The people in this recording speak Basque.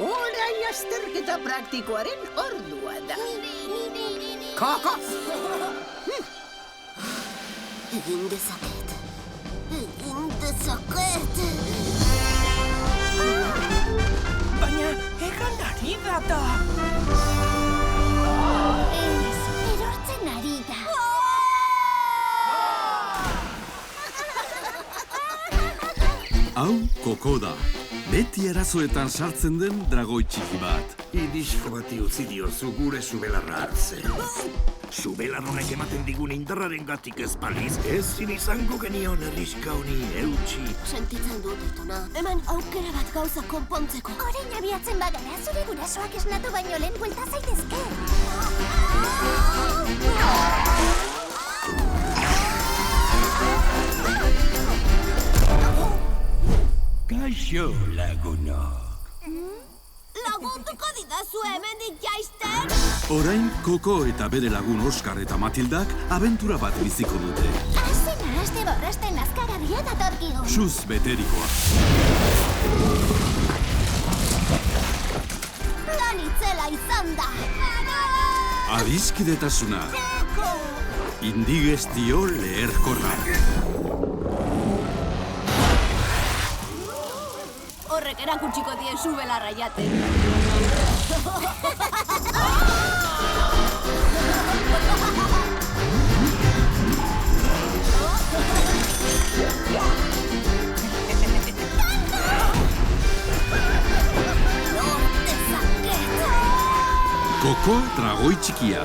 Orain azterketa praktikoaren ordua da. Koko! Egin dezaket. Egin dezaket. Baina, egan ari da. Ez, erortzen ari da. Hau, Koko da. Beti arazoetan sartzen den dragoi txiki bat. Idisko bati utzi diozu gure subelarra hartzen. Subelar honek ematen digun indarraren gatik ez baliz, ezin izango genion herriska honi eutxi. Sentitzen dut, Itona. Eman aukera bat gauza konpontzeko. Orain abiatzen bagara, zure gurasoak esnatu baino lehen buelta zaitezke. Kaixo, lagunok. Laguntuko didazu hemendik jaisten? Orain, Koko eta bere lagun Oskar eta Matildak abentura bat biziko dute. Azen ahaste borrasten azkararia datorkigu. Suz beterikoa. Plan itzela izan da. Adiskidetasuna. Indigestio leherkorra. Horrek erakutsiko die subelarra jaten. Koko dragoi txikia.